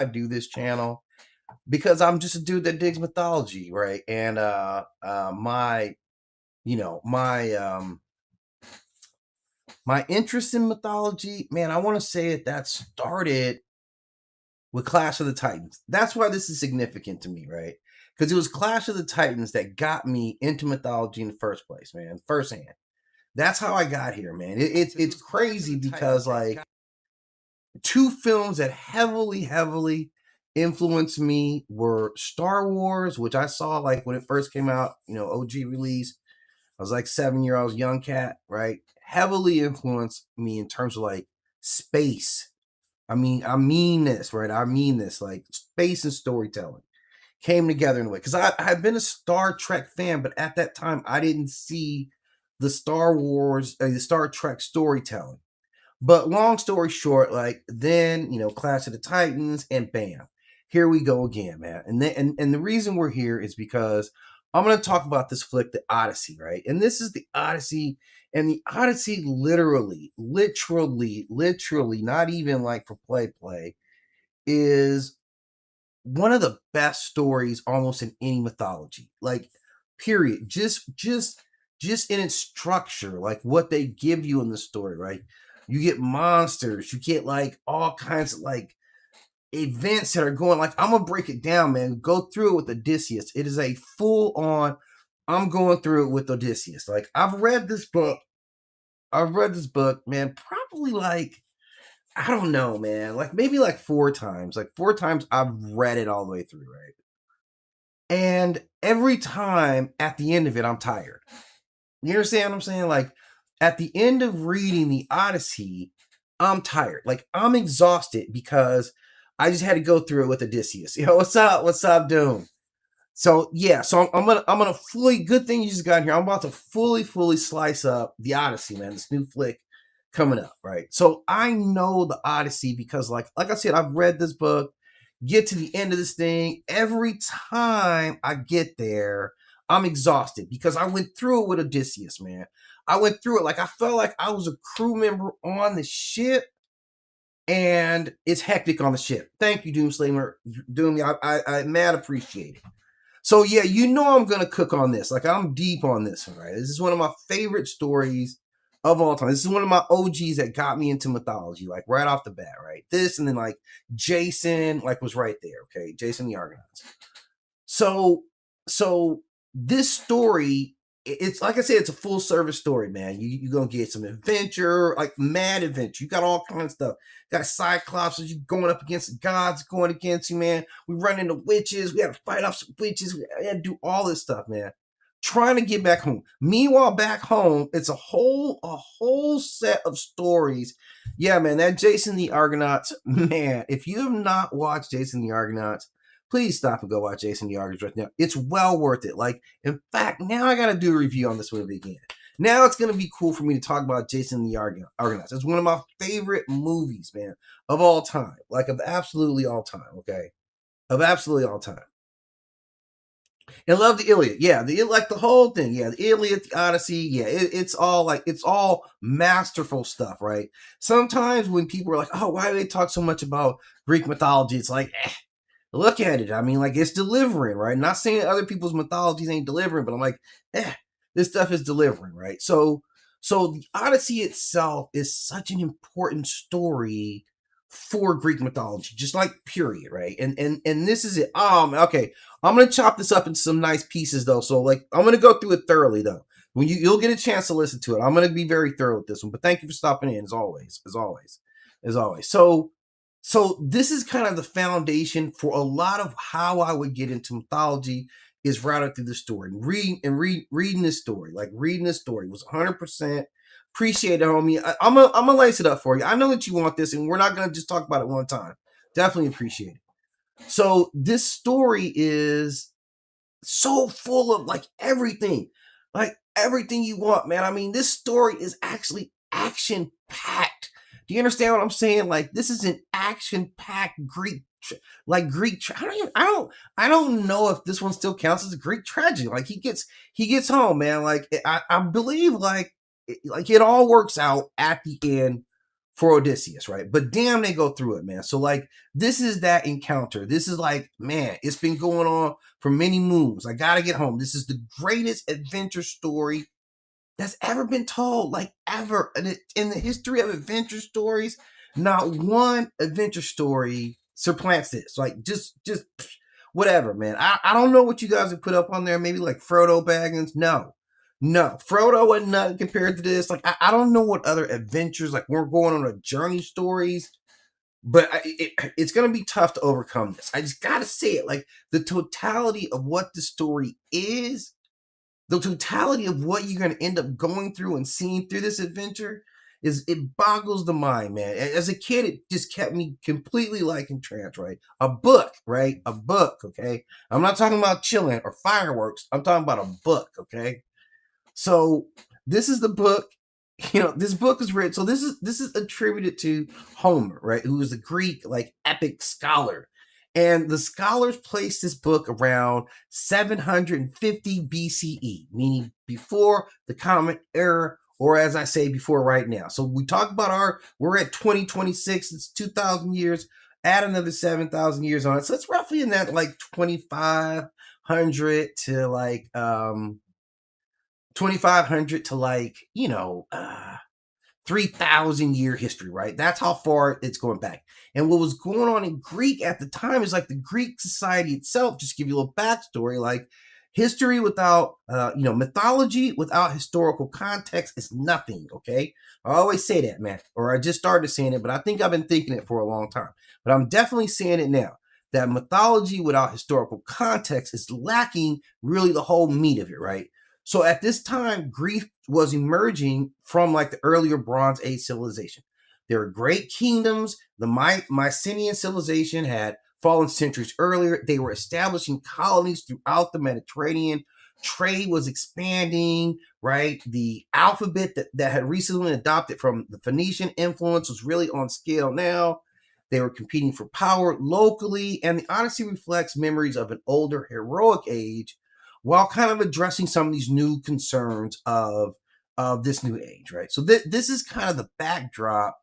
I do this channel because I'm just a dude that digs mythology, right? And my you know my interest in mythology, man, I want to say that started with Clash of the Titans. That's why this is significant to me, right? Because it was Clash of the Titans that got me into mythology in the first place, man, firsthand. That's how I got here, man. It's crazy because like two films that heavily influenced me were Star Wars, which I saw like when it first came out, OG release. I was like 7 year old, young cat, right? Heavily influenced me in terms of like space. I mean this, right? I mean this, like space and storytelling came together in a way. Because I had been a Star Trek fan, but at that time I didn't see the Star Wars, the Star Trek storytelling. But long story short, like then, Clash of the Titans, and bam, here we go again, man. And the reason we're here is because I'm going to talk about this flick, the Odyssey, right? And this is the Odyssey, and the Odyssey literally, not even like for play, is one of the best stories almost in any mythology. Like, period. Just in its structure, like what they give you in the story, right? You get monsters, you get like all kinds of like events that are going, like, I'm gonna break it down, man. Go through it with Odysseus. It is a full on, I'm going through it with Odysseus. Like, I've read this book, man, probably like, I don't know, man, like maybe like 4 times. Like 4 times I've read it all the way through, right? And every time at the end of it, I'm tired. You understand what I'm saying? Like, at the end of reading the Odyssey, I'm tired. Like, I'm exhausted because I just had to go through it with Odysseus. What's up? What's up, Doom? So yeah, so I'm gonna fully, good thing you just got here. I'm about to fully slice up the Odyssey, man. This new flick coming up, right? So I know the Odyssey because like I said, I've read this book, get to the end of this thing. Every time I get there, I'm exhausted because I went through it with Odysseus, man. I went through it like I felt like I was a crew member on the ship, and it's hectic on the ship. Thank you, Doomslayer. Doom, I mad appreciate it. So yeah, I'm gonna cook on this. Like, I'm deep on this one, right? This is one of my favorite stories of all time. This is one of my OGs that got me into mythology, like right off the bat, right? This, and then like Jason, like, was right there. Okay, Jason the Argonauts. So this story, it's like I said, it's a full service story, man. You're gonna get some adventure, like mad adventure. You got all kinds of stuff. You got Cyclops, you going up against the gods, going against you, man. We run into witches. We had to fight off some witches. We had to do all this stuff, man. Trying to get back home. Meanwhile, back home, it's a whole set of stories. Yeah, man, that Jason the Argonauts, man. If you have not watched Jason the Argonauts, please stop and go watch Jason the Argonauts right now. It's well worth it. Like, in fact, now I got to do a review on this movie again. Now it's going to be cool for me to talk about Jason the Argonauts. It's one of my favorite movies, man, of all time. Like, of absolutely all time, okay? Of absolutely all time. And love the Iliad. Yeah, like the whole thing. Yeah, the Iliad, the Odyssey. Yeah, it's all masterful stuff, right? Sometimes when people are like, oh, why do they talk so much about Greek mythology? It's like, look at it. I mean, like, it's delivering, right? Not saying other people's mythologies ain't delivering, but I'm like, this stuff is delivering, right? So the Odyssey itself is such an important story for Greek mythology, just like period, right? And this is it. Okay. I'm gonna chop this up into some nice pieces though. So like, I'm gonna go through it thoroughly though. When you'll get a chance to listen to it, I'm gonna be very thorough with this one. But thank you for stopping in, as always. So this is kind of the foundation for a lot of how I would get into mythology, is routed through the story. Reading this story. Like, reading this story was 100%. Appreciate it, homie. I'm gonna lace it up for you. I know that you want this, and we're not gonna just talk about it one time. Definitely appreciate it. So this story is so full of like everything you want, man. I mean, this story is actually action packed. Do you understand what I'm saying? Like, this is an action packed Greek, I don't know if this one still counts as a Greek tragedy. Like, he gets home, man. Like, I believe like it all works out at the end for Odysseus, right? But damn, they go through it, man. So like, this is that encounter. This is like, man, it's been going on for many moons. I gotta get home. This is the greatest adventure story that's ever been told, like ever. And in the history of adventure stories, not one adventure story supplants this. Like, just whatever, man. I don't know what you guys have put up on there. Maybe like Frodo Baggins. No, Frodo wasn't nothing compared to this. Like, I don't know what other adventures, like we're going on a journey stories, but it's going to be tough to overcome this. I just got to say it. Like, the totality of what the story is, the totality of what you're going to end up going through and seeing through this adventure it boggles the mind, man. As a kid, it just kept me completely like entranced, right? A book, right? A book, okay? I'm not talking about chilling or fireworks. I'm talking about a book, okay? So this is the book. This book is written. So this is attributed to Homer, right? Who is a Greek like epic scholar. And the scholars placed this book around 750 BCE, meaning before the Common Era, or as I say, before right now. So we talk about we're at 2026, it's 2,000 years, add another 7,000 years on it. So it's roughly in that like 2,500 to like 2,500 to like 3,000 year history, right? That's how far it's going back. And what was going on in Greek at the time is like the Greek society itself. Just give you a little backstory, like history without mythology without historical context is nothing. Okay, I always say that, man, or I just started saying it, but I think I've been thinking it for a long time, but I'm definitely saying it now, that mythology without historical context is lacking really the whole meat of it, right? So at this time, Greece was emerging from like the earlier Bronze Age civilization. There were great kingdoms. The Mycenaean civilization had fallen centuries earlier. They were establishing colonies throughout the Mediterranean. Trade was expanding, right? The alphabet that had recently adopted from the Phoenician influence was really on scale now. They were competing for power locally, and the Odyssey reflects memories of an older heroic age while kind of addressing some of these new concerns of this new age, right? So this is kind of the backdrop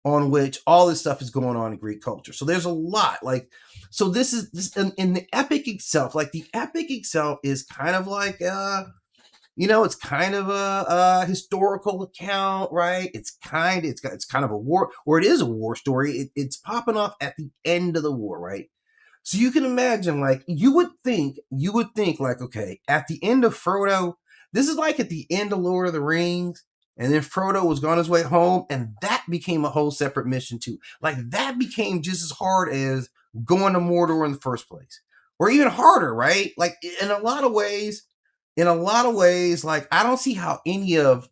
on which all this stuff is going on in Greek culture. So there's a lot, like, so this is this in the epic itself. Like, the epic itself is kind of like it's kind of a historical account, right? It's kind of a war, or it is a war story. It's popping off at the end of the war, right? So you can imagine, like, you would think, like, okay, at the end of Frodo, this is like at the end of Lord of the Rings, and then Frodo was on his way home, and that became a whole separate mission too. Like, that became just as hard as going to Mordor in the first place, or even harder, right? Like, in a lot of ways, like, I don't see how any of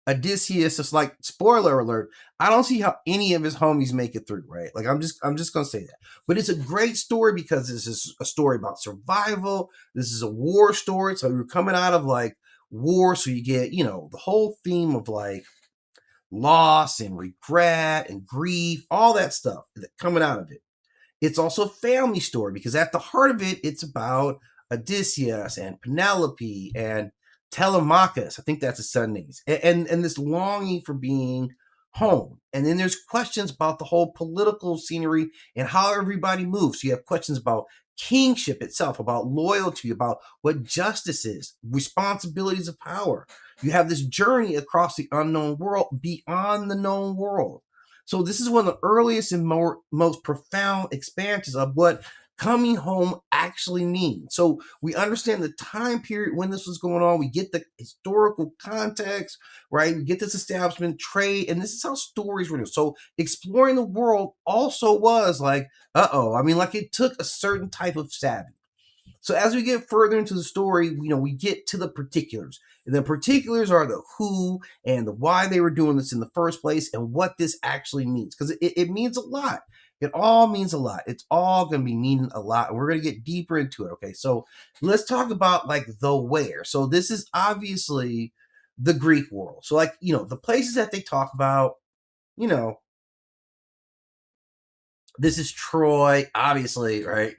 Odysseus, just like, spoiler alert, I don't see how any of his homies make it through, right? Like, I'm just gonna say that. But it's a great story because this is a story about survival. This is a war story. So you're coming out of like war. So you get, the whole theme of like loss and regret and grief, all that stuff coming out of it. It's also a family story because at the heart of it, it's about Odysseus and Penelope and Telemachus. I think that's his son's name. And this longing for being home. And then there's questions about the whole political scenery and how everybody moves. So you have questions about kingship itself, about loyalty, about what justice is, responsibilities of power. You have this journey across the unknown world, beyond the known world. So this is one of the earliest and most profound expansions of what coming home actually means. So we understand the time period when this was going on. We get the historical context, right? We get this establishment, trade, and this is how stories were. So exploring the world also was like, I mean, like, it took a certain type of savvy. So as we get further into the story, we get to the particulars. And the particulars are the who and the why they were doing this in the first place and what this actually means. Because it means a lot. It all means a lot. It's all going to be meaning a lot. And we're going to get deeper into it. Okay, so let's talk about like the where. So this is obviously the Greek world. So like, the places that they talk about, this is Troy, obviously, right?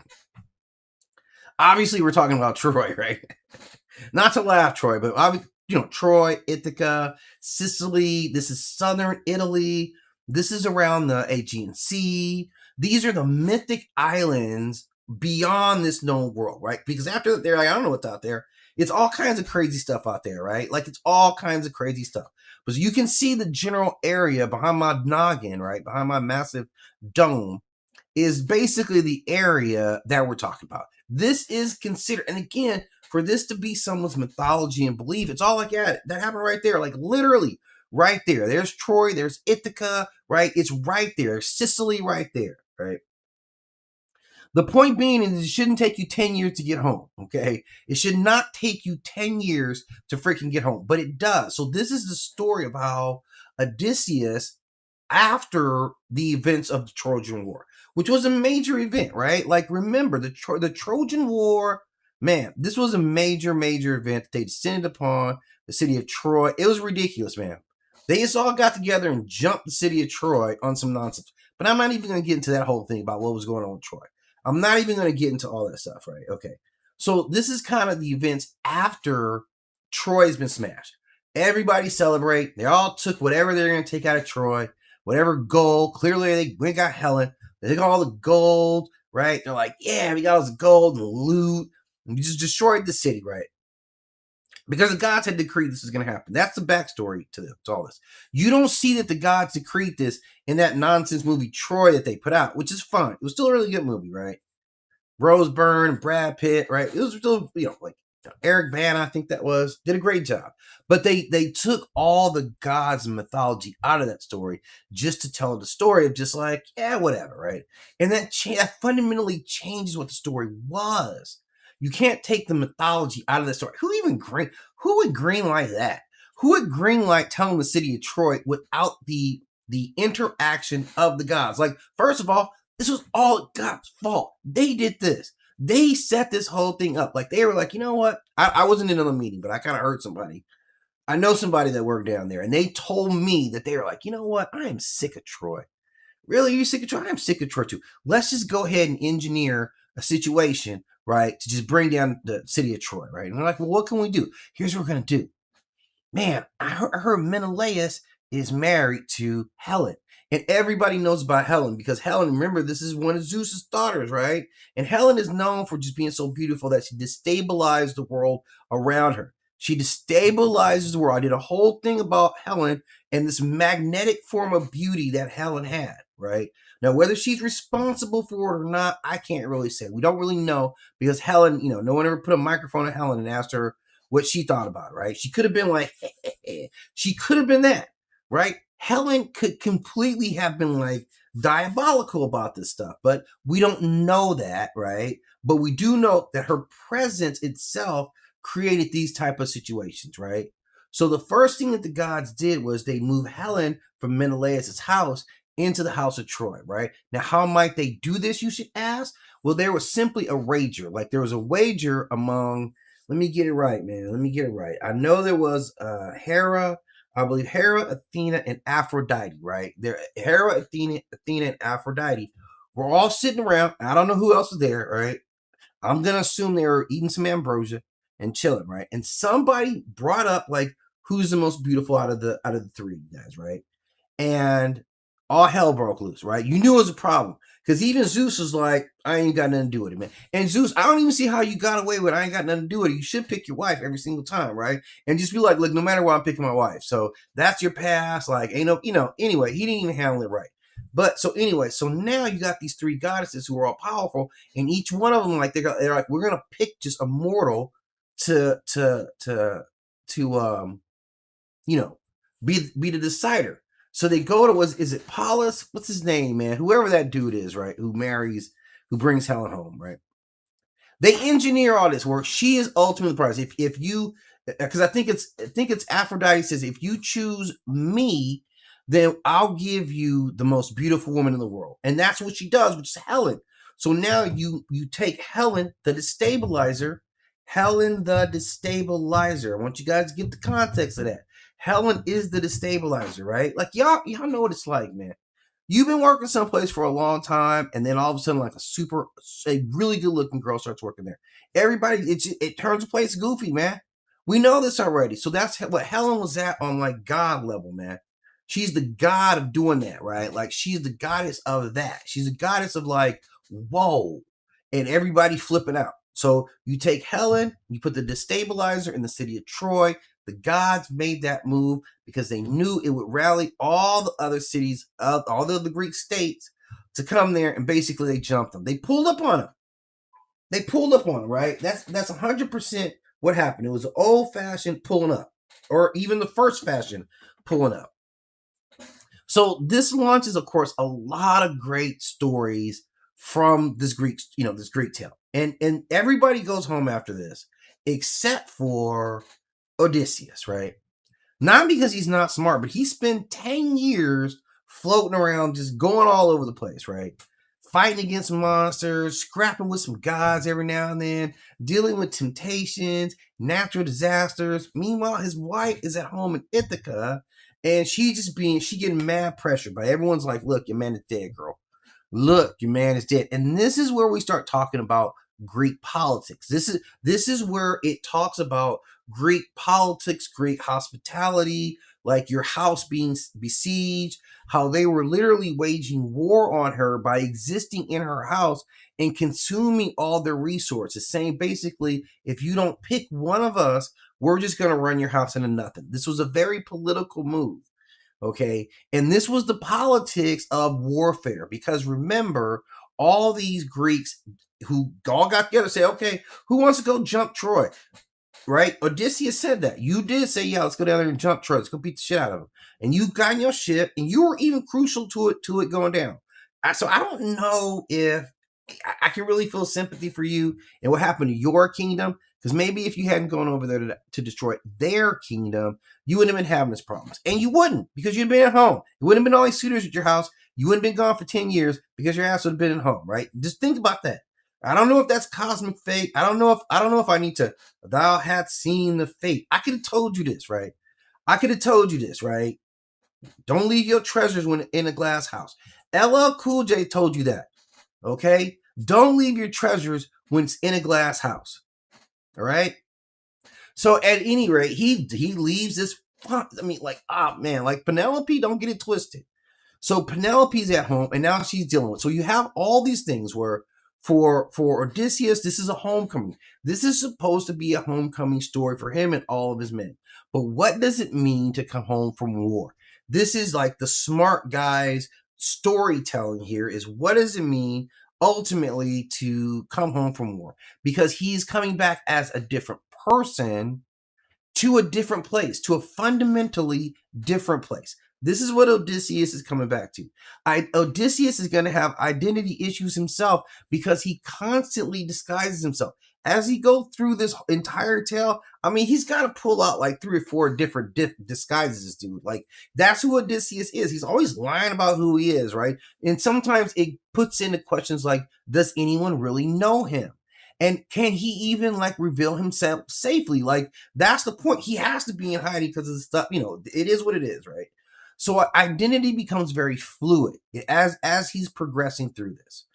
Obviously, we're talking about Troy, right? Not to laugh, Troy, but Troy, Ithaca, Sicily. This is southern Italy. This is around the Aegean Sea. These are the mythic islands beyond this known world, right? Because after that, they're like, I don't know what's out there. It's all kinds of crazy stuff out there, right? Like it's all kinds of crazy stuff. But you can see the general area behind my noggin, right? Behind my massive dome is basically the area that we're talking about. This is considered, and again, for this to be someone's mythology and belief, it's all like, yeah, that happened right there, like literally right there. There's Troy, there's Ithaca, right? It's right there. Sicily right there, right? The point being is it shouldn't take you 10 years to get home, okay? It should not take you 10 years to freaking get home, but it does. So this is the story of how Odysseus, after the events of the Trojan War, which was a major event, right? Like remember the Trojan War, man, this was a major event that they descended upon the city of Troy. It was ridiculous, man. They just all got together and jumped the city of Troy on some nonsense. But I'm not even going to get into that whole thing about what was going on with Troy. I'm not even going to get into all that stuff, right? Okay. So this is kind of the events after Troy's been smashed. Everybody celebrate. They all took whatever they're going to take out of Troy, whatever gold. Clearly, they got Helen. They got all the gold, right? They're like, yeah, we got all this gold and loot. And we just destroyed the city, right? Because the gods had decreed this is going to happen. That's the backstory to all this. You don't see that the gods decreed this in that nonsense movie Troy that they put out, which is fun. It was still a really good movie, right? Rose Byrne, Brad Pitt, right? It was still, like Eric Bana, I think that was, did a great job. But they took all the gods and mythology out of that story just to tell the story of just like, yeah, whatever, right? And that fundamentally changes what the story was. You can't take the mythology out of the story. Who would greenlight that? Who would greenlight telling the city of Troy without the interaction of the gods? Like, first of all, this was all God's fault. They did this. They set this whole thing up. Like they were like, you know what? I wasn't in the meeting, but I kind of heard somebody. I know somebody that worked down there, and they told me that they were like, you know what? I am sick of Troy. Really? You sick of Troy? I'm sick of Troy too. Let's just go ahead and engineer a situation, right, to just bring down the city of Troy, right? And they're like, well, what can we do? Here's what we're going to do. Man, I heard Menelaus is married to Helen. And everybody knows about Helen because Helen, remember, this is one of Zeus's daughters, right? And Helen is known for just being so beautiful that she destabilized the world around her. She destabilizes the world. I did a whole thing about Helen and this magnetic form of beauty that Helen had, right? Now, whether she's responsible for it or not, I can't really say. We don't really know because Helen, no one ever put a microphone at Helen and asked her what she thought about it, right? She could have been like, she could have been that, right? Helen could completely have been like diabolical about this stuff, but we don't know that, right? But we do know that her presence itself created these type of situations, right? So the first thing that the gods did was they moved Helen from Menelaus' house into the house of Troy, right? Now, how might they do this, you should ask? Well, there was simply a wager. Like there was a wager among, let me get it right, man. Let me get it right. I know there was Hera, I believe Hera, Athena, and Aphrodite, right? Hera, Athena, and Aphrodite were all sitting around. I don't know who else was there, right? I'm going to assume they were eating some ambrosia and chilling, right? And somebody brought up, like, who's the most beautiful out of the three guys, right? And all hell broke loose, right? You knew it was a problem. Because even Zeus was like, I ain't got nothing to do with it, man. And Zeus, I don't even see how you got away with it. I ain't got nothing to do with it. You should pick your wife every single time, right? And just be like, look, no matter what, I'm picking my wife. So that's your pass. Like, ain't no, anyway, he didn't even handle it right. But so anyway, so now you got these three goddesses who are all powerful, and each one of them, like, they're like, we're gonna pick just a mortal to be the decider. So they go to, is it Paulus? What's his name, man? Whoever that dude is, right? Who brings Helen home, right? They engineer all this work. She is ultimately the prize. If you, because I think it's Aphrodite says, if you choose me, then I'll give you the most beautiful woman in the world, and that's what she does, which is Helen. So now you take Helen, the destabilizer. Helen, the destabilizer. I want you guys to get the context of that. Helen is the destabilizer, right? Like y'all know what it's like, man. You've been working someplace for a long time, and then all of a sudden, like a really good looking girl starts working there. Everybody, it turns the place goofy, man. We know this already. So that's what Helen was at on like God level, man. She's the god of doing that, right? Like she's the goddess of that. She's a goddess of like, whoa, and everybody flipping out. So you take Helen, you put the destabilizer in the city of Troy. The gods made that move because they knew it would rally all the other cities of all the other Greek states to come there, and basically they jumped them. They pulled up on them. They pulled up on them, right? That's 100% what happened. It was an old fashioned pulling up, or even the first fashion pulling up. So this launches, of course, a lot of great stories from this Greek, this Greek tale, and everybody goes home after this, except for Odysseus, right? Not because he's not smart, but he spent 10 years floating around, just going all over the place, right? Fighting against monsters, scrapping with some gods every now and then, dealing with temptations, natural disasters. Meanwhile, his wife is at home in Ithaca, and she getting mad pressure by everyone's like, look, your man is dead, girl. Look, your man is dead. And this is where we start talking about Greek politics. This is where it talks about Greek politics, Greek hospitality, like your house being besieged, how they were literally waging war on her by existing in her house and consuming all their resources, saying basically, if you don't pick one of us, we're just going to run your house into nothing. This was a very political move. Okay. And this was the politics of warfare, because remember, all these Greeks who all got together say, okay, who wants to go jump Troy? Right? Odysseus said that. You did say, yeah, let's go down there and jump Troy. Let's go beat the shit out of him. And you got in your ship, and you were even crucial to it going down. So I don't know if I can really feel sympathy for you and what happened to your kingdom, because maybe if you hadn't gone over there to destroy their kingdom, you wouldn't have been having this problems. And you wouldn't, because you'd been at home. It wouldn't have been all these suitors at your house. You wouldn't have been gone for 10 years because your ass would have been at home, right? Just think about that. I don't know if that's cosmic fate. I don't know if I need to, thou hadst seen the fate. I could have told you this, right? I could have told you this, right? Don't leave your treasures when in a glass house. LL Cool J told you that. Okay? Don't leave your treasures when it's in a glass house. All right? So at any rate, he leaves this. I mean, like, man, like Penelope, don't get it twisted. So Penelope's at home, and now she's dealing with. So you have all these things where for Odysseus, this is a homecoming. This is supposed to be a homecoming story for him and all of his men. But what does it mean to come home from war? This is like the smart guy's storytelling here is, what does it mean ultimately to come home from war? Because he's coming back as a different person to a different place, to a fundamentally different place. This is what Odysseus is coming back to. Odysseus is going to have identity issues himself because he constantly disguises himself. As he goes through this entire tale, I mean, he's got to pull out like 3 or 4 different disguises, dude. Like, that's who Odysseus is. He's always lying about who he is, right? And sometimes it puts into questions like, does anyone really know him? And can he even like reveal himself safely? Like, that's the point. He has to be in hiding because of the stuff, it is what it is, right? So identity becomes very fluid as he's progressing through this.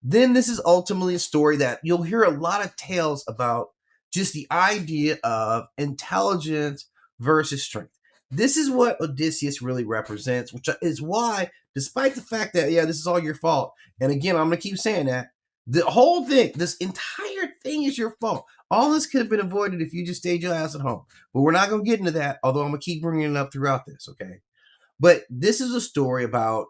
Then this is ultimately a story that you'll hear a lot of tales about, just the idea of intelligence versus strength. This is what Odysseus really represents, which is why, despite the fact that, yeah, this is all your fault, and again, I'm going to keep saying that, the whole thing, this entire thing is your fault. All this could have been avoided if you just stayed your ass at home. But we're not going to get into that, although I'm going to keep bringing it up throughout this, okay? But this is a story about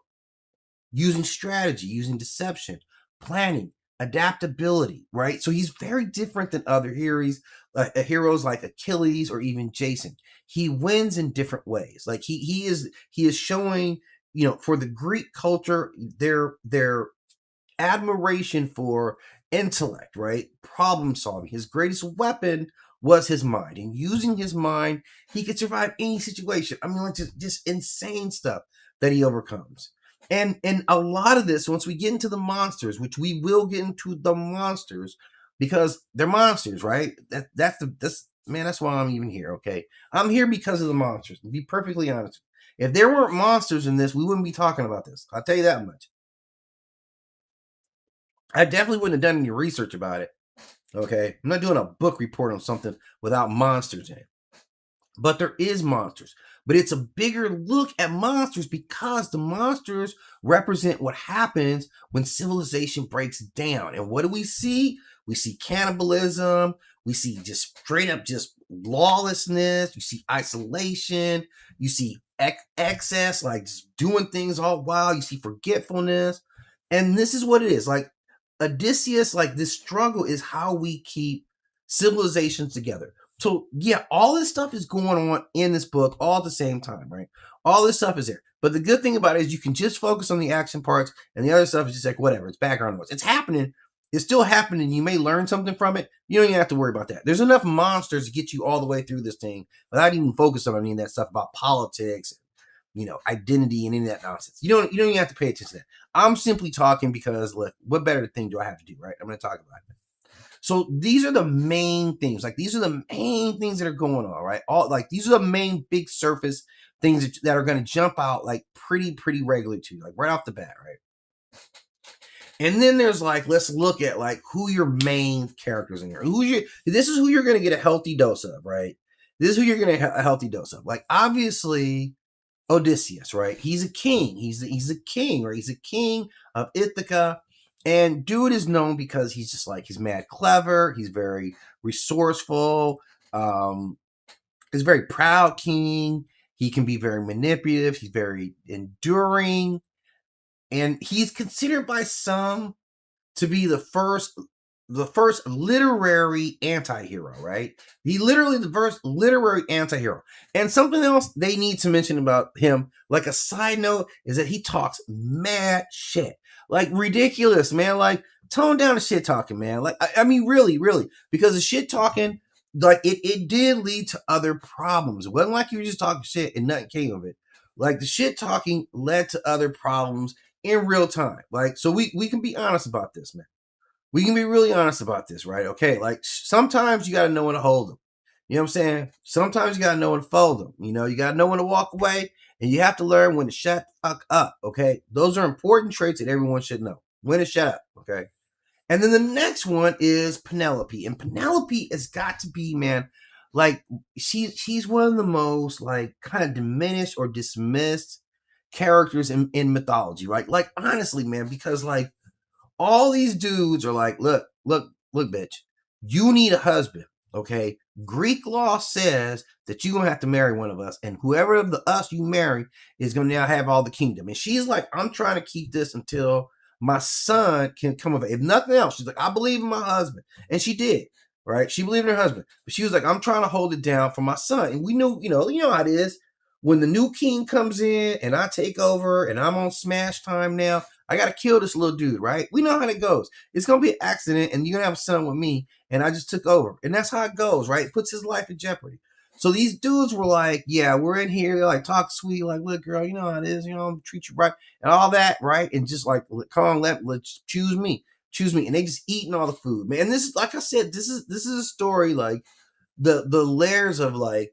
using strategy, using deception, planning, adaptability, right? So he's very different than other heroes like Achilles or even Jason. He wins in different ways. Like he is showing, for the Greek culture, their admiration for intellect, right? Problem solving. His greatest weapon was his mind, and using his mind, he could survive any situation. I mean, like just insane stuff that he overcomes. And a lot of this, once we get into the monsters, which we will get into the monsters, because they're monsters, right? That's why I'm even here. Okay, I'm here because of the monsters. To be perfectly honest, if there weren't monsters in this, we wouldn't be talking about this. I'll tell you that much. I definitely wouldn't have done any research about it. Okay, I'm not doing a book report on something without monsters in it. But there is monsters. but it's a bigger look at monsters because the monsters represent what happens when civilization breaks down. And what do we see? We see cannibalism. We see just straight up just lawlessness. You see isolation. You see excess, like just doing things all wild. You see forgetfulness. And this is what it is. Like Odysseus, like this struggle is how we keep civilizations together. So yeah, all this stuff is going on in this book all at the same time, right? All this stuff is there. But the good thing about it is you can just focus on the action parts, and the other stuff is just like whatever. It's background noise. It's happening. It's still happening. You may learn something from it. You don't even have to worry about that. There's enough monsters to get you all the way through this thing without even focusing on any of that stuff about politics, identity and any of that nonsense. You don't even have to pay attention to that. I'm simply talking because look, what better thing do I have to do, right? I'm going to talk about it. So these are the main things. Like these are the main things that are going on, right? These are the main big surface things that are going to jump out like pretty regularly to you, like right off the bat, right? And then there's like, let's look at like who your main characters in here. This is who you're going to get a healthy dose of, right? This is who you're going to get a healthy dose of. Like obviously Odysseus, right? He's a king. He's a king, right? He's a king of Ithaca. And dude is known because he's just like, he's mad clever. He's very resourceful. He's a very proud king. He can be very manipulative. He's very enduring. And he's considered by some to be the first literary anti-hero, right? He literally the first literary anti-hero. And something else they need to mention about him, like a side note, is that he talks mad shit. Like ridiculous, man. Like tone down the shit talking, man. Like I mean, really, because the shit talking, like it did lead to other problems. It wasn't like you were just talking shit and nothing came of it. Like the shit talking led to other problems in real time. Like, so we can be honest about this, man. We can be really honest about this, right? Okay, like sometimes you got to know when to hold them. You know what I'm saying? Sometimes you got to know when to fold them. You got to know when to walk away, and you have to learn when to shut the fuck up, okay? Those are important traits that everyone should know. When to shut up, okay? And then the next one is Penelope. And Penelope has got to be, man, like she's one of the most like kind of diminished or dismissed characters in mythology, right? Like honestly, man, because like all these dudes are like, look, bitch, you need a husband, okay? Greek law says that you're gonna have to marry one of us, and whoever of the us you marry is gonna now have all the kingdom. And she's like, I'm trying to keep this until my son can come of age. If nothing else, she's like, I believe in my husband. And she did, right? She believed in her husband. But she was like, I'm trying to hold it down for my son. And we knew, you know how it is. When the new king comes in and I take over and I'm on smash time now, I got to kill this little dude, right? We know how it goes. It's going to be an accident and you're going to have a son with me and I just took over. And that's how it goes, right? It puts his life in jeopardy. So these dudes were like, yeah, we're in here. They're like, talk sweet. Like, look, girl, you know how it is. Treat you right and all that, right? And just like, come on, let's choose me. And they just eating all the food, man. And this is, like I said, this is a story like the layers of like,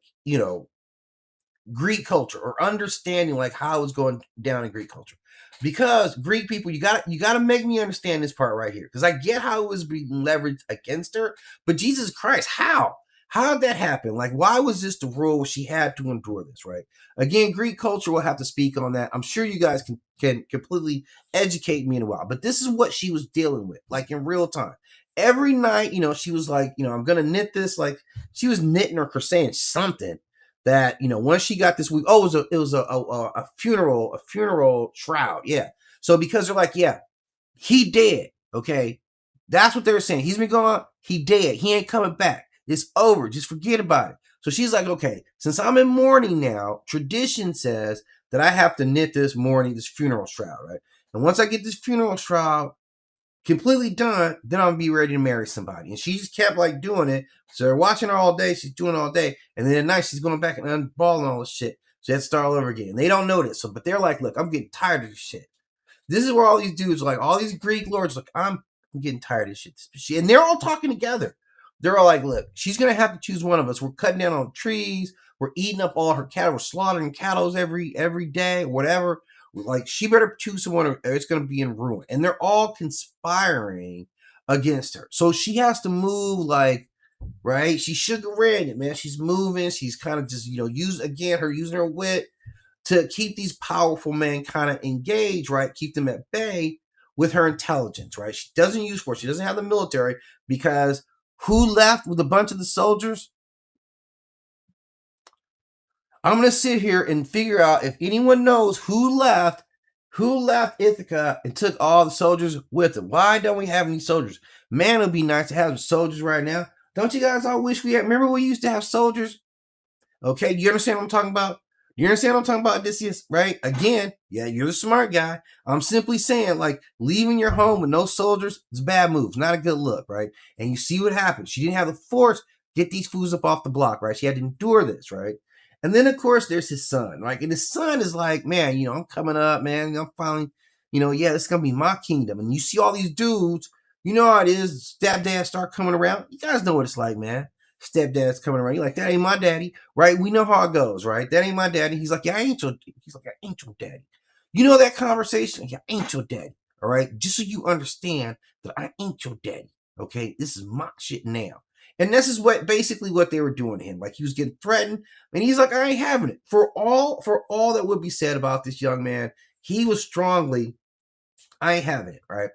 Greek culture or understanding like how it's going down in Greek culture. Because Greek people, you got to make me understand this part right here. Because I get how it was being leveraged against her, but Jesus Christ, how? How did that happen? Like, why was this the rule? She had to endure this, right? Again, Greek culture will have to speak on that. I'm sure you guys can completely educate me in a while, but this is what she was dealing with, like in real time. Every night, she was like, I'm gonna knit this. Like, she was knitting or crocheting something that once she got this week, it was a funeral shroud, yeah. So because they're like, yeah, he dead, okay, that's what they're saying. He's been gone, he dead, he ain't coming back. It's over, just forget about it. So she's like, okay, since I'm in mourning now, tradition says that I have to knit this funeral shroud, right? And once I get this funeral shroud completely done, then I'll be ready to marry somebody. And she just kept like doing it. So they're watching her all day. She's doing it all day. And then at night, she's going back and unballing all this shit. So they have to start all over again. They don't know this. But they're like, look, I'm getting tired of this shit. This is where all these dudes are like, all these Greek lords, like, I'm getting tired of this shit. And they're all talking together. They're all like, look, she's going to have to choose one of us. We're cutting down on trees. We're eating up all her cattle. We're slaughtering cattle every day, whatever. Like, she better choose someone or it's going to be in ruin. And they're all conspiring against her. So she has to move like right? She's sugar red it, man. She's moving. She's kind of just, using her wit to keep these powerful men kind of engaged, right? Keep them at bay with her intelligence, right? She doesn't use force. She doesn't have the military because who left with a bunch of the soldiers? I'm going to sit here and figure out if anyone knows who left Ithaca and took all the soldiers with them. Why don't we have any soldiers? Man, it would be nice to have soldiers right now. Don't you guys all wish we had? Remember we used to have soldiers? Okay, you understand what I'm talking about? You understand what I'm talking about, Odysseus? Right? Again, yeah, you're the smart guy. I'm simply saying, like, leaving your home with no soldiers is a bad move. Not a good look, right? And you see what happened. She didn't have the force to get these fools up off the block, right? She had to endure this, right? And then, of course, there's his son, right? And his son is like, man, I'm coming up, man. I'm finally, yeah, it's going to be my kingdom. And you see all these dudes, you know how it is. Stepdads start coming around. You guys know what it's like, man. Stepdad's coming around. You're like, that ain't my daddy, right? We know how it goes, right? That ain't my daddy. He's like, yeah, I ain't your daddy. You know that conversation? Yeah, I ain't your daddy. All right. Just so you understand that I ain't your daddy. Okay. This is my shit now. And this is basically what they were doing to him. Like he was getting threatened, and he's like, I ain't having it. For all that would be said about this young man, he was strongly, I ain't having it, right?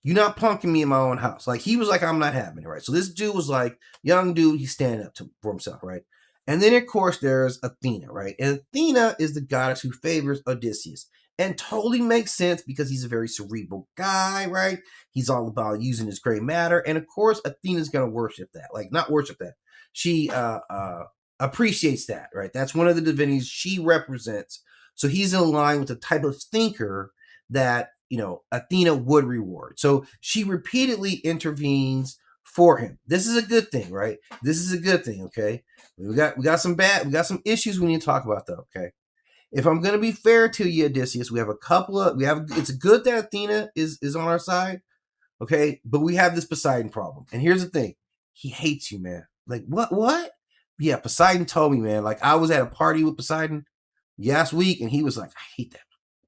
You're not punking me in my own house. Like he was like, I'm not having it, right? So this dude was like, young dude, he's standing up for himself, right? And then of course there's Athena, right? And Athena is the goddess who favors Odysseus. And totally makes sense because he's a very cerebral guy, right? He's all about using his gray matter. And of course, Athena's gonna worship that. Like, not worship that. She appreciates that, right? That's one of the divinities she represents. So he's in line with the type of thinker that Athena would reward. So she repeatedly intervenes for him. This is a good thing, right? This is a good thing, okay? We got some issues we need to talk about though, okay? If I'm gonna be fair to you, Odysseus, it's good that Athena is on our side, okay? But we have this Poseidon problem. And here's the thing. He hates you, man. Like, what? Yeah, Poseidon told me, man. Like, I was at a party with Poseidon last week, and he was like, I hate that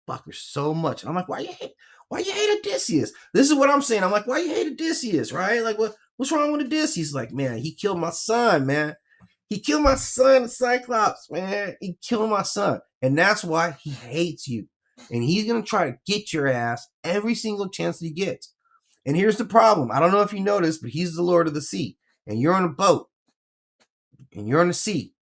fucker so much. And I'm like, why you hate Odysseus? This is what I'm saying. I'm like, why you hate Odysseus, right? Like, what's wrong with Odysseus? He's like, man, he killed my son, man. He killed my son, Cyclops, man. He killed my son. And that's why he hates you. And he's going to try to get your ass every single chance that he gets. And here's the problem. I don't know if you noticed, but he's the Lord of the Sea. And you're on a boat. And you're on the sea.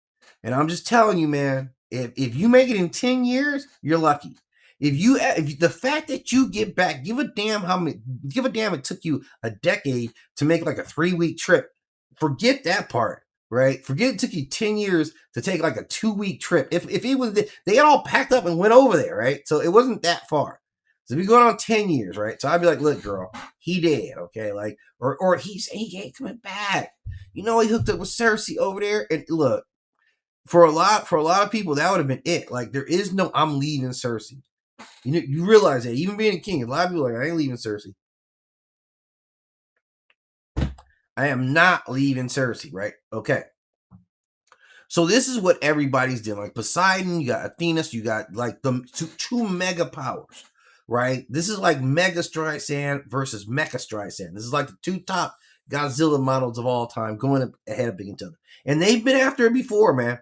And I'm just telling you, man, if you make it in 10 years, you're lucky. If the fact that you get back, give a damn it took you a decade to make like a 3-week trip. Forget that part, right? Forget it took you 10 years to take like a 2-week trip. If it was, they got all packed up and went over there, right? So it wasn't that far. So we're going on 10 years, right? So I'd be like, look, girl, he dead, okay? Like, or he ain't coming back. He hooked up with Cersei over there, and look, for a lot of people, that would have been it. Like, there is no, I'm leaving Cersei. You realize that, even being a king, a lot of people are like, I ain't leaving Cersei. I am not leaving Cersei, right? Okay. So this is what everybody's doing. Like Poseidon, you got Athena, so you got like the two mega powers, right? This is like Mega Streisand versus Mecha Streisand. This is like the two top Godzilla models of all time going ahead of each other. And they've been after it before, man.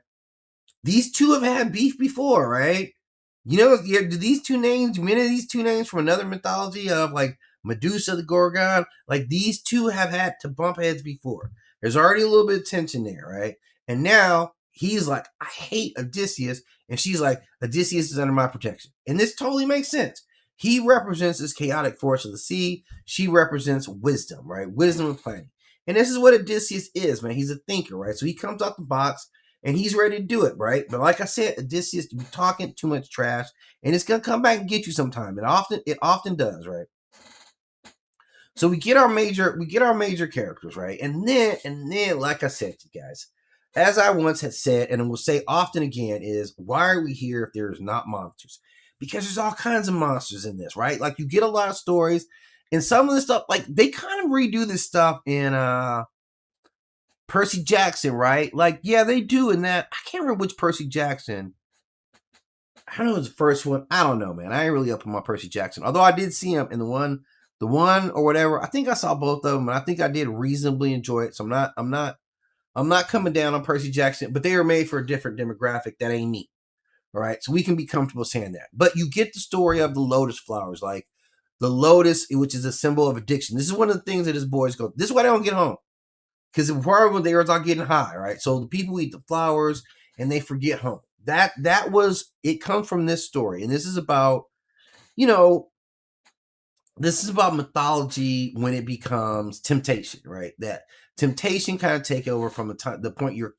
These two have had beef before, right? Do these two names, many of these two names from another mythology of like Medusa, the Gorgon, like these two have had to bump heads before. There's already a little bit of tension there, right? And now he's like, I hate Odysseus. And she's like, Odysseus is under my protection. And this totally makes sense. He represents this chaotic force of the sea. She represents wisdom, right? Wisdom and planning. And this is what Odysseus is, man. He's a thinker, right? So he comes out the box and he's ready to do it, right? But like I said, Odysseus, you're talking too much trash, and it's gonna come back and get you sometime. It often does, right? So we get our major characters, right? And then, like I said to you guys, as I once had said, and I will say often again, is why are we here if there's not monsters? Because there's all kinds of monsters in this, right? Like you get a lot of stories, and some of the stuff, like they kind of redo this stuff in Percy Jackson, right? Like, yeah, they do in that. I can't remember which Percy Jackson. I don't know, it was the first one. I don't know, man. I ain't really up on my Percy Jackson. Although I did see him in the one The one or whatever, I think I saw both of them, and I think I did reasonably enjoy it. So I'm not coming down on Percy Jackson, but they were made for a different demographic that ain't me. All right, so we can be comfortable saying that. But you get the story of the lotus flowers, like the lotus, which is a symbol of addiction. This is one of the things that his boys go. This is why they don't get home, because part when they were all getting high, right? So the people eat the flowers and they forget home. That was it. Comes from this story, and this is about, you know, this is about mythology when it becomes temptation, right? That temptation kind of take over from the point you're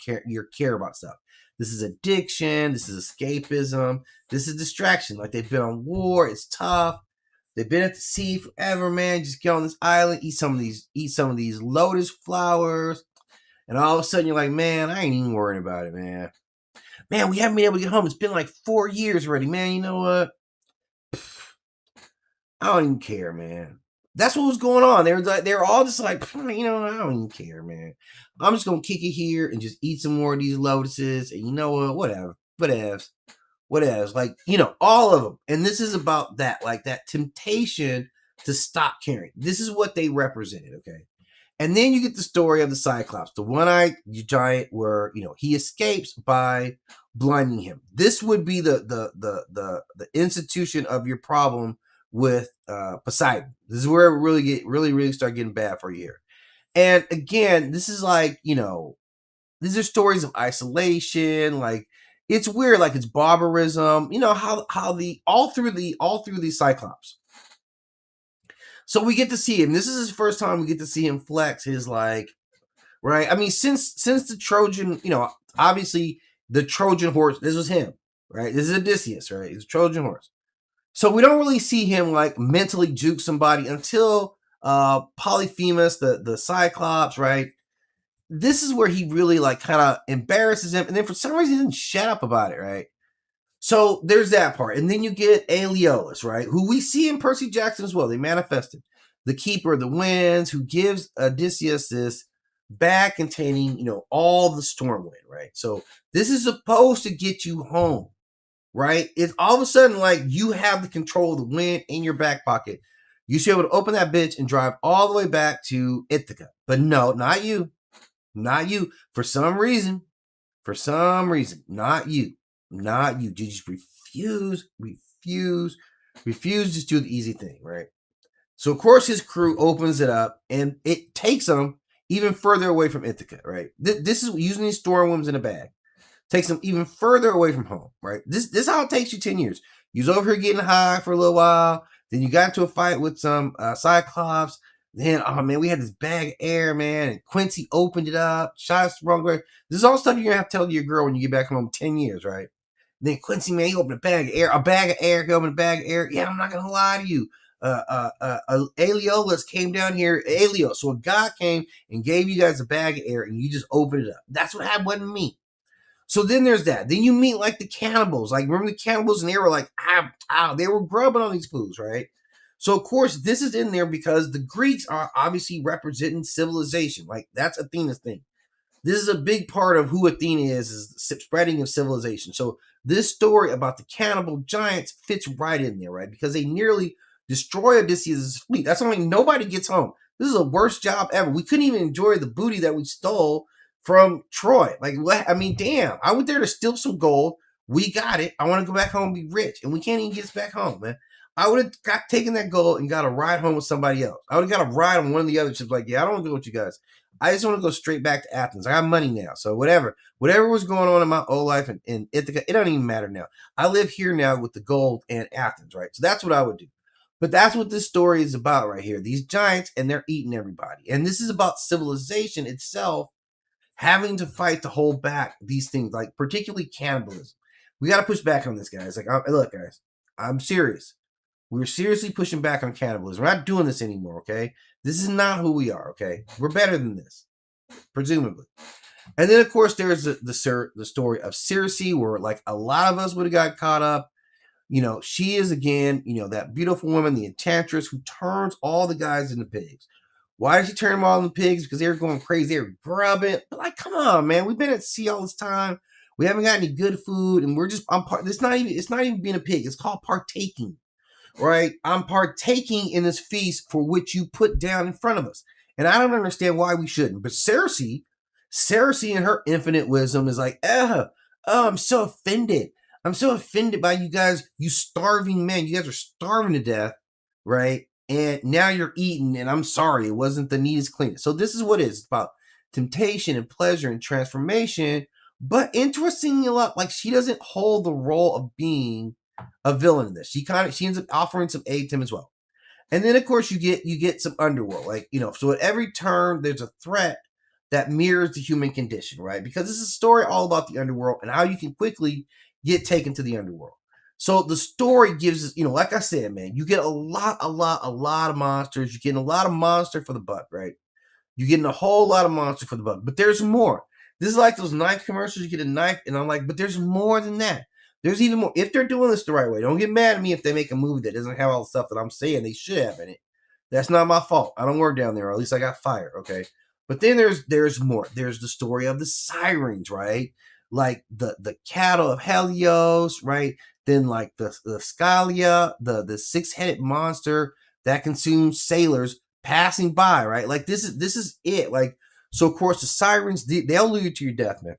care about stuff. This is addiction. This is escapism. This is distraction. Like they've been on war. It's tough. They've been at the sea forever, man. Just get on this island, eat some of these lotus flowers, and all of a sudden you're like, man, I ain't even worrying about it, man. Man, we haven't been able to get home. It's been like 4 years already, man. You know what? I don't even care, man. That's what was going on. They were all just like, you know, I don't even care, man. I'm just gonna kick it here and just eat some more of these lotuses, and you know what? Whatever. Like, you know, all of them. And this is about that, like that temptation to stop caring. This is what they represented, okay? And then you get the story of the Cyclops, the one-eyed giant, where, you know, he escapes by blinding him. This would be the institution of your problem with Poseidon. This is where it really start getting bad for you here. And again, this is like, you know, these are stories of isolation. Like, it's weird, like it's barbarism. You know how all through these Cyclops. So we get to see him. This is his first time we get to see him flex his, like, right. I mean, since the Trojan, you know, obviously the Trojan horse. This was him, right? This is Odysseus, right? He's a Trojan horse. So we don't really see him like mentally juke somebody until Polyphemus, the Cyclops, right? This is where he really like kind of embarrasses him, and then for some reason he doesn't shut up about it, right? So there's that part, and then you get Aeolus, right? Who we see in Percy Jackson as well. They manifested the Keeper of the Winds, who gives Odysseus this bag containing, you know, all the storm wind, right? So this is supposed to get you home, right? It's all of a sudden like you have the control of the wind in your back pocket. You should be able to open that bitch and drive all the way back to Ithaca. But no, not you. Not you. For some reason, not you. Not you. You just refuse to do the easy thing, right? So, of course, his crew opens it up, and it takes them even further away from Ithaca, right? This is using these storm winds in a bag. Takes them even further away from home, right? This is how it takes you 10 years. You was over here getting high for a little while. Then you got into a fight with some Cyclops. Then, oh man, we had this bag of air, man. And Quincy opened it up, shot us the wrong way. This is all stuff you're going to have to tell your girl when you get back home in 10 years, right? Then Quincy, man, he opened a bag of air. He opened a bag of air. Yeah, I'm not going to lie to you. Aeolus came down here. So a god came and gave you guys a bag of air, and you just opened it up. That's what happened. Wasn't me. So then there's that. Then you meet like the cannibals. Like, remember the cannibals, and they were like, they were grubbing on these foods, right? So of course this is in there because the Greeks are obviously representing civilization. Like, that's Athena's thing. This is a big part of who Athena is the spreading of civilization. So this story about the cannibal giants fits right in there, right? Because they nearly destroy Odysseus' fleet. That's why nobody gets home. This is the worst job ever. We couldn't even enjoy the booty that we stole from Troy. Like, what? I mean, damn. I went there to steal some gold. We got it. I want to go back home and be rich. And we can't even get us back home, man. I would have taken that gold and got a ride home with somebody else. I would have got a ride on one of the other ships. Like, yeah, I don't want to go with you guys. I just want to go straight back to Athens. I got money now. So whatever was going on in my old life in Ithaca, it doesn't even matter now. I live here now with the gold and Athens, right? So that's what I would do. But that's what this story is about right here. These giants, and they're eating everybody. And this is about civilization itself having to fight to hold back these things, like particularly cannibalism. We got to push back on this, guys. Like, look, guys, I'm serious. We're seriously pushing back on cannibalism. We're not doing this anymore, okay? This is not who we are, okay? We're better than this, presumably. And then, of course, there's the story of Circe, where like a lot of us would have got caught up. You know, she is, again, you know, that beautiful woman, the enchantress, who turns all the guys into pigs. Why did she turn them all into pigs? Because they were going crazy. They were grubbing. But like, come on, man. We've been at sea all this time. We haven't got any good food, and we're just, it's not even being a pig. It's called partaking. right? I'm partaking in this feast for which you put down in front of us. And I don't understand why we shouldn't. But Cersei in her infinite wisdom is like, oh, I'm so offended. I'm so offended by you guys, you starving men. You guys are starving to death, right? And now you're eating, and I'm sorry, it wasn't the neatest cleanest. So this is what it is. It's about temptation and pleasure and transformation. But interestingly, a lot, like she doesn't hold the role of being a villain in this. She ends up offering some aid to him as well. And then of course you get some underworld, like, so at every turn there's a threat that mirrors the human condition, right? Because this is a story all about the underworld and how you can quickly get taken to the underworld. So the story gives us, like I said, man, you get a lot of monsters. You're getting a lot of monster for the buck, right? You're getting a whole lot of monster for the buck, but there's more. This is like those knife commercials. You get a knife, and I'm like, but there's more than that. There's even more. If they're doing this the right way, don't get mad at me if they make a movie that doesn't have all the stuff that I'm saying they should have in it. That's not my fault. I don't work down there, or at least I got fired, okay? But then there's more. There's the story of the sirens, right? Like the cattle of Helios, right? Then like the Scalia, the six-headed monster that consumes sailors passing by, right? Like this is it. Like, so of course the sirens, they'll lead you to your death, man.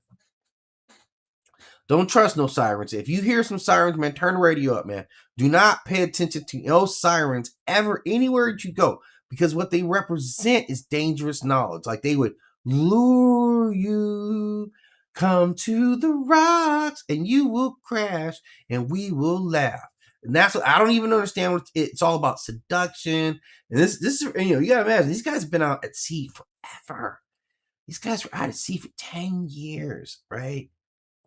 Don't trust no sirens. If you hear some sirens, man, turn the radio up, man. Do not pay attention to those sirens ever, anywhere that you go, because what they represent is dangerous knowledge. Like they would lure you, come to the rocks, and you will crash, and we will laugh. And that's what I don't even understand. What it's all about, seduction. And this is, you gotta imagine these guys have been out at sea forever. These guys were out at sea for 10 years, right?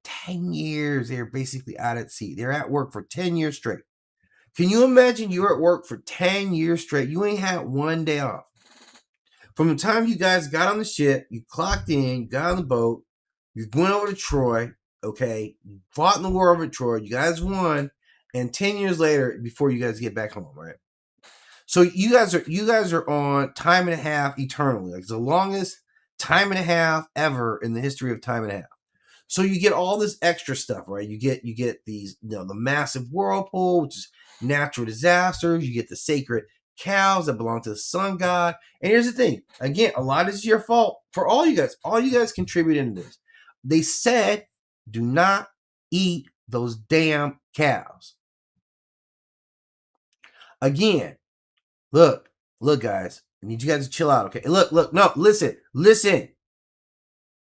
10 years they're basically out at sea. They're at work for 10 years straight. Can you imagine you're at work for 10 years straight? You ain't had one day off. From the time you guys got on the ship, you clocked in, you got on the boat, you went over to Troy, okay? You fought in the war over Troy, you guys won, and 10 years later, before you guys get back home, right? So you guys are on time and a half eternally. Like it's the longest time and a half ever in the history of time and a half. So you get all this extra stuff, right? You get these, the massive whirlpool, which is natural disasters. You get the sacred cows that belong to the sun god. And here's the thing. Again, a lot of this is your fault for all you guys. All you guys contributed in this. They said, do not eat those damn cows. Again, look, guys. I need you guys to chill out, okay? Look, no, listen.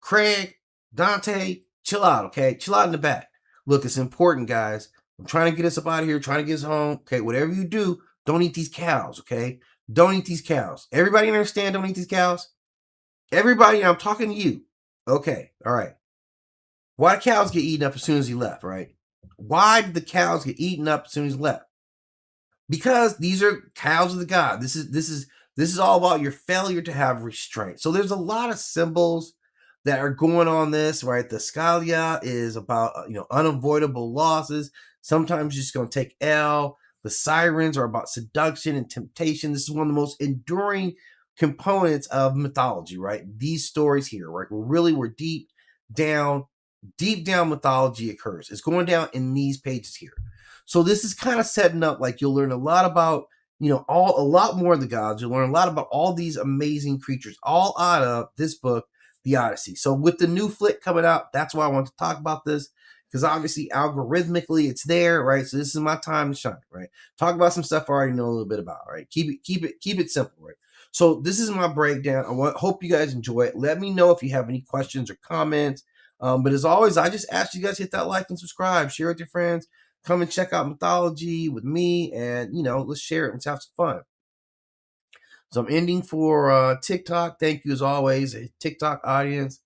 Craig, Dante, chill out, okay? Chill out in the back. Look, it's important, guys. I'm trying to get us up out of here, trying to get us home. Okay, whatever you do, don't eat these cows, okay? Don't eat these cows. Everybody understand don't eat these cows? Everybody, I'm talking to you. Okay, all right. Why did cows get eaten up as soon as he left, right? Why did the cows get eaten up as soon as he left? Because these are cows of the god. This is all about your failure to have restraint. So there's a lot of symbols that are going on this, right? The Scalia is about, unavoidable losses. Sometimes you're just going to take L. The sirens are about seduction and temptation. This is one of the most enduring components of mythology, right? These stories here, right? We're deep down mythology occurs. It's going down in these pages here. So this is kind of setting up, like you'll learn a lot about, a lot more of the gods. You'll learn a lot about all these amazing creatures, all out of this book, the Odyssey. So with the new flick coming out, that's why I want to talk about this, because obviously algorithmically it's there, right? So this is my time to shine, right? Talk about some stuff I already know a little bit about, right? Keep it simple, right? So this is my breakdown. Hope you guys enjoy it. Let me know if you have any questions or comments. But as always, I just ask you guys to hit that like and subscribe, share with your friends, come and check out Mythology with me, and let's share it. Let's have some fun. So I'm ending for TikTok. Thank you as always, TikTok audience.